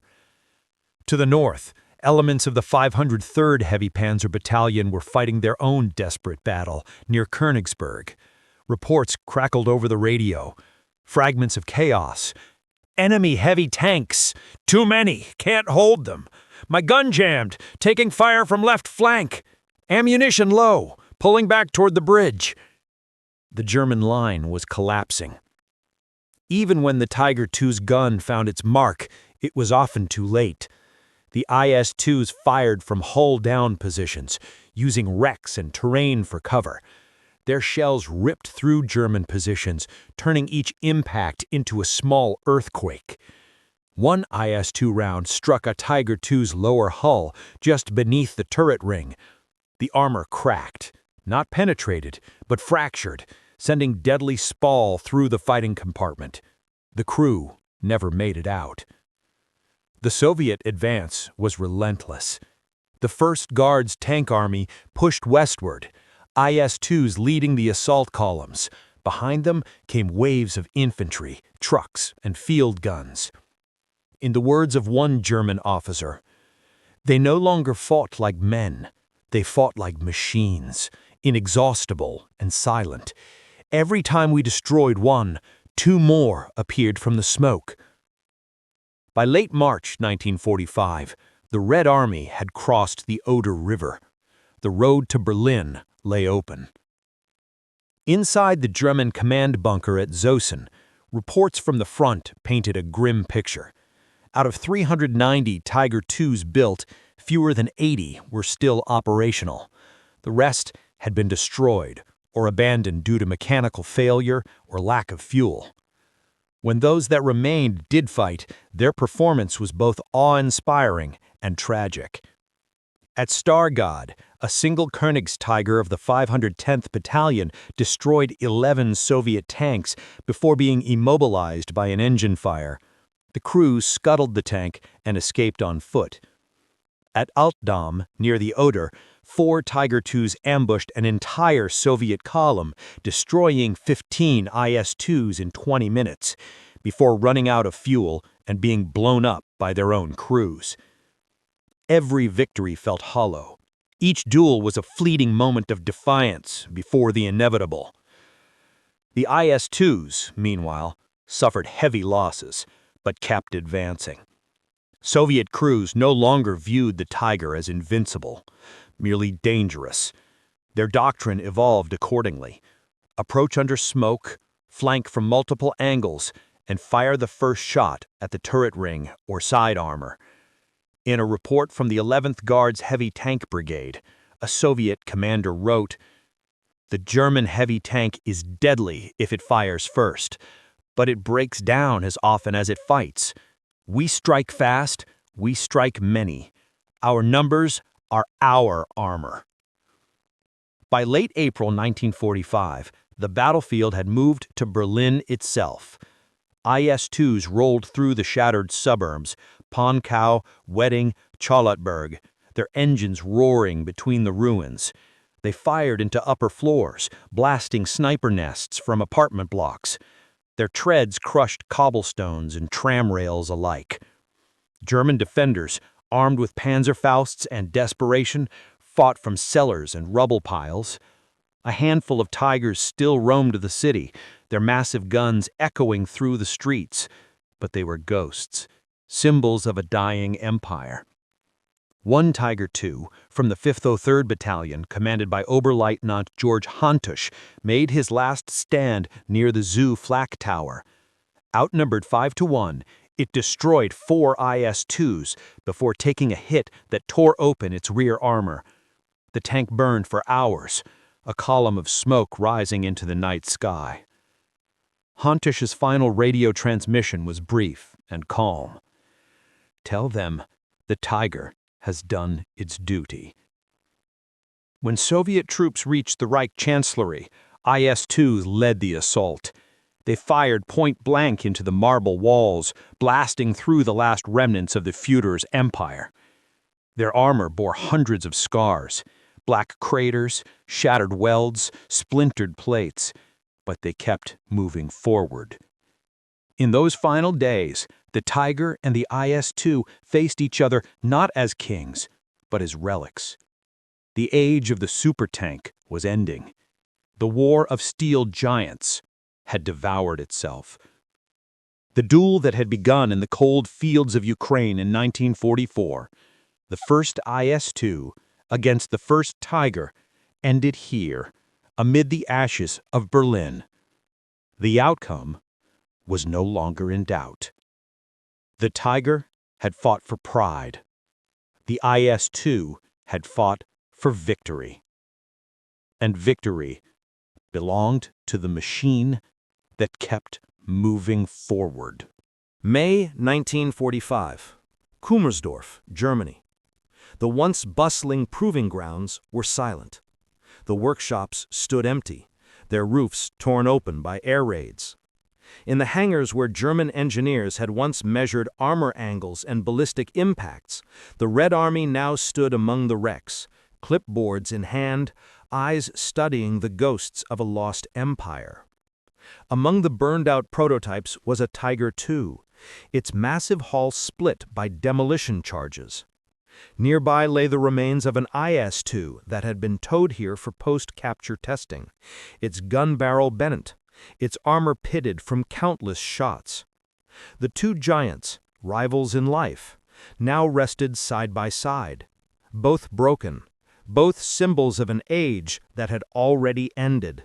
To the north, elements of the 503rd Heavy Panzer Battalion were fighting their own desperate battle near Königsberg. Reports crackled over the radio. Fragments of chaos. "Enemy heavy tanks! Too many! Can't hold them! My gun jammed! Taking fire from left flank! Ammunition low! Pulling back toward the bridge!" The German line was collapsing. Even when the Tiger II's gun found its mark, it was often too late. The IS-2s fired from hull-down positions, using wrecks and terrain for cover. Their shells ripped through German positions, turning each impact into a small earthquake. One IS-2 round struck a Tiger II's lower hull, just beneath the turret ring. The armor cracked, not penetrated, but fractured, sending deadly spall through the fighting compartment. The crew never made it out. The Soviet advance was relentless. The 1st Guards Tank Army pushed westward, IS-2s leading the assault columns. Behind them came waves of infantry, trucks, and field guns. In the words of one German officer, "They no longer fought like men. They fought like machines, inexhaustible and silent. Every time we destroyed one, 2 more appeared from the smoke." By late March 1945, the Red Army had crossed the Oder River. The road to Berlin lay open. Inside the German command bunker at Zossen, reports from the front painted a grim picture. Out of 390 Tiger IIs built, fewer than 80 were still operational. The rest had been destroyed or abandoned due to mechanical failure or lack of fuel. When those that remained did fight, their performance was both awe-inspiring and tragic. At Stargard, a single Königstiger of the 510th Battalion destroyed 11 Soviet tanks before being immobilized by an engine fire. The crew scuttled the tank and escaped on foot. At Altdam, near the Oder, 4 Tiger IIs ambushed an entire Soviet column, destroying 15 IS-2s in 20 minutes, before running out of fuel and being blown up by their own crews. Every victory felt hollow. Each duel was a fleeting moment of defiance before the inevitable. The IS-2s, meanwhile, suffered heavy losses, but kept advancing. Soviet crews no longer viewed the Tiger as invincible, merely dangerous. Their doctrine evolved accordingly. Approach under smoke, flank from multiple angles, and fire the first shot at the turret ring or side armor. In a report from the 11th Guards Heavy Tank Brigade, a Soviet commander wrote, "The German heavy tank is deadly if it fires first, but it breaks down as often as it fights. We strike fast, we strike many. Our numbers are our armor." By late April 1945, the battlefield had moved to Berlin itself. IS-2s rolled through the shattered suburbs, Ponkau, Wedding, Charlottenburg, their engines roaring between the ruins. They fired into upper floors, blasting sniper nests from apartment blocks. Their treads crushed cobblestones and tram rails alike. German defenders, armed with Panzerfausts and desperation, fought from cellars and rubble piles. A handful of Tigers still roamed the city, their massive guns echoing through the streets, but they were ghosts, symbols of a dying empire. One Tiger II, from the 503rd Battalion, commanded by Oberleutnant George Hantusch, made his last stand near the Zoo Flak Tower. Outnumbered 5-1, it destroyed 4 IS-2s before taking a hit that tore open its rear armor. The tank burned for hours, a column of smoke rising into the night sky. Hantusch's final radio transmission was brief and calm. "Tell them the Tiger has done its duty." When Soviet troops reached the Reich Chancellery, IS-2s led the assault. They fired point-blank into the marble walls, blasting through the last remnants of the Führer's empire. Their armor bore hundreds of scars, black craters, shattered welds, splintered plates, but they kept moving forward. In those final days, the Tiger and the IS-2 faced each other not as kings, but as relics. The age of the supertank was ending. The war of steel giants had devoured itself. The duel that had begun in the cold fields of Ukraine in 1944, the first IS-2 against the first Tiger, ended here, amid the ashes of Berlin. The outcome was no longer in doubt. The Tiger had fought for pride. The IS-2 had fought for victory. And victory belonged to the machine that kept moving forward. May 1945. Kummersdorf, Germany. The once bustling proving grounds were silent. The workshops stood empty, their roofs torn open by air raids. In the hangars where German engineers had once measured armor angles and ballistic impacts, the Red Army now stood among the wrecks, clipboards in hand, eyes studying the ghosts of a lost empire. Among the burned-out prototypes was a Tiger II, its massive hull split by demolition charges. Nearby lay the remains of an IS-2 that had been towed here for post-capture testing, its gun barrel bent, its armor pitted from countless shots. The two giants, rivals in life, now rested side by side, both broken, both symbols of an age that had already ended.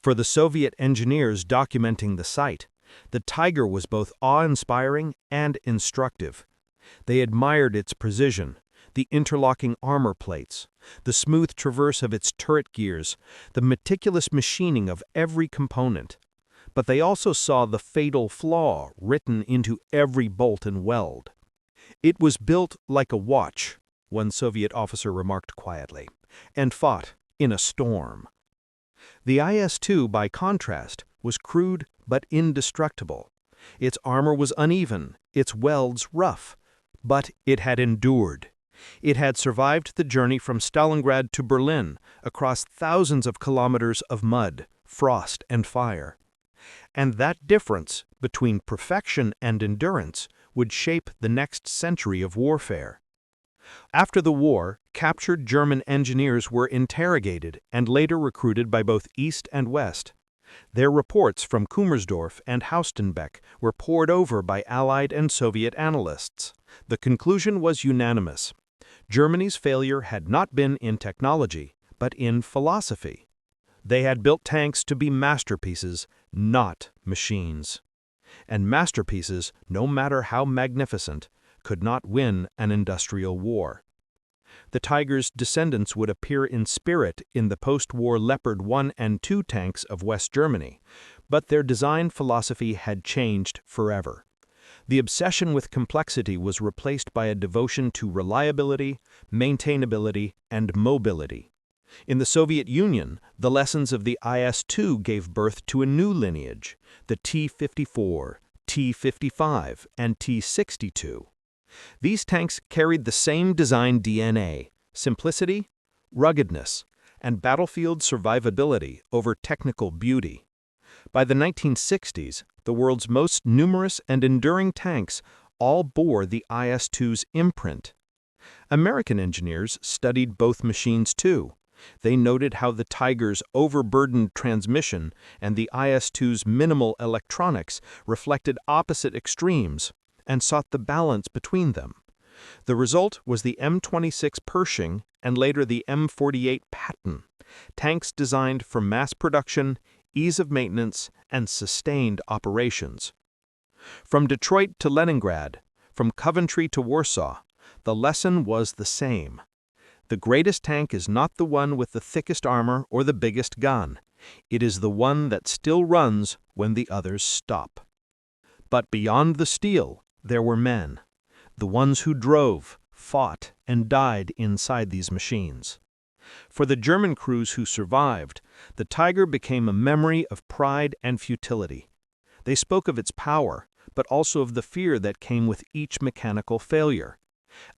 For the Soviet engineers documenting the site, the Tiger was both awe-inspiring and instructive. They admired its precision, the interlocking armor plates, the smooth traverse of its turret gears, the meticulous machining of every component. But they also saw the fatal flaw written into every bolt and weld. "It was built like a watch," one Soviet officer remarked quietly, "and fought in a storm." The IS-2, by contrast, was crude but indestructible. Its armor was uneven, its welds rough, but it had endured. It had survived the journey from Stalingrad to Berlin across thousands of kilometers of mud, frost, and fire. And that difference between perfection and endurance would shape the next century of warfare. After the war, captured German engineers were interrogated and later recruited by both East and West. Their reports from Kummersdorf and Haustenbeck were pored over by Allied and Soviet analysts. The conclusion was unanimous. Germany's failure had not been in technology, but in philosophy. They had built tanks to be masterpieces, not machines. And masterpieces, no matter how magnificent, could not win an industrial war. The Tiger's descendants would appear in spirit in the post-war Leopard 1 and 2 tanks of West Germany, but their design philosophy had changed forever. The obsession with complexity was replaced by a devotion to reliability, maintainability, and mobility. In the Soviet Union, the lessons of the IS-2 gave birth to a new lineage, the T-54, T-55, and T-62. These tanks carried the same design DNA, simplicity, ruggedness, and battlefield survivability over technical beauty. By the 1960s, the world's most numerous and enduring tanks all bore the IS-2's imprint. American engineers studied both machines too. They noted how the Tiger's overburdened transmission and the IS-2's minimal electronics reflected opposite extremes, and sought the balance between them. The result was the M26 Pershing and later the M48 Patton, tanks designed for mass production, ease of maintenance, and sustained operations. From Detroit to Leningrad, from Coventry to Warsaw, the lesson was the same. The greatest tank is not the one with the thickest armor or the biggest gun. It is the one that still runs when the others stop. But beyond the steel, there were men, the ones who drove, fought, and died inside these machines. For the German crews who survived, the Tiger became a memory of pride and futility. They spoke of its power, but also of the fear that came with each mechanical failure.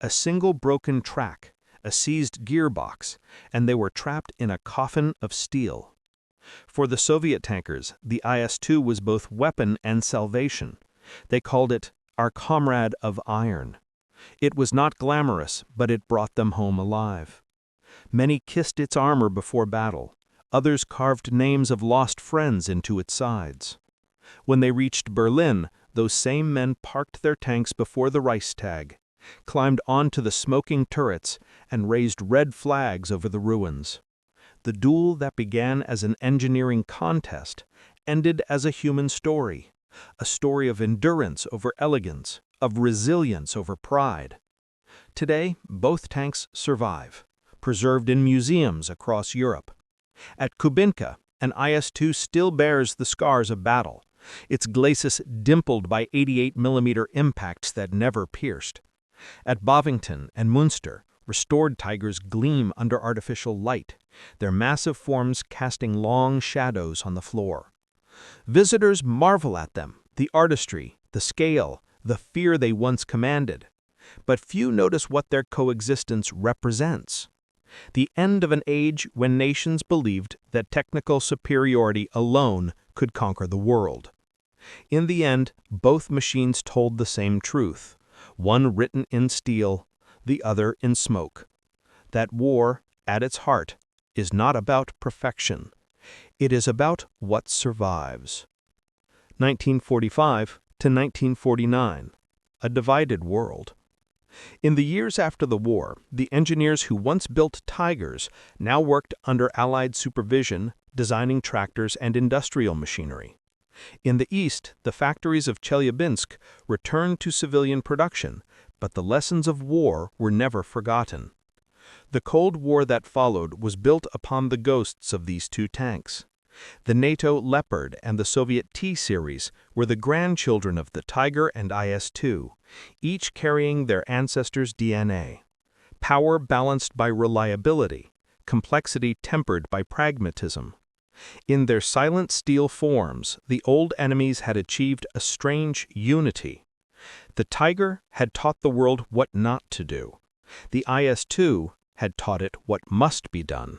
A single broken track, a seized gearbox, and they were trapped in a coffin of steel. For the Soviet tankers, the IS-2 was both weapon and salvation. They called it our comrade of iron. It was not glamorous, but it brought them home alive. Many kissed its armor before battle. Others carved names of lost friends into its sides. When they reached Berlin, those same men parked their tanks before the Reichstag, climbed onto the smoking turrets, and raised red flags over the ruins. The duel that began as an engineering contest ended as a human story, a story of endurance over elegance, of resilience over pride. Today, both tanks survive, preserved in museums across Europe. At Kubinka, an IS-2 still bears the scars of battle, its glacis dimpled by 88mm impacts that never pierced. At Bovington and Münster, restored Tigers gleam under artificial light, their massive forms casting long shadows on the floor. Visitors marvel at them, the artistry, the scale, the fear they once commanded. But few notice what their coexistence represents. The end of an age when nations believed that technical superiority alone could conquer the world. In the end, both machines told the same truth, one written in steel, the other in smoke. That war, at its heart, is not about perfection. It is about what survives. 1945 to 1949, a divided world. In the years after the war, the engineers who once built Tigers now worked under Allied supervision, designing tractors and industrial machinery. In the east, the factories of Chelyabinsk returned to civilian production, but the lessons of war were never forgotten. The Cold War that followed was built upon the ghosts of these two tanks. The NATO Leopard and the Soviet T-Series were the grandchildren of the Tiger and IS-2, each carrying their ancestors' DNA. Power balanced by reliability, complexity tempered by pragmatism. In their silent steel forms, the old enemies had achieved a strange unity. The Tiger had taught the world what not to do. The IS-2 had taught it what must be done.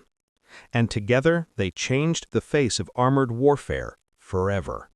And together they changed the face of armored warfare forever.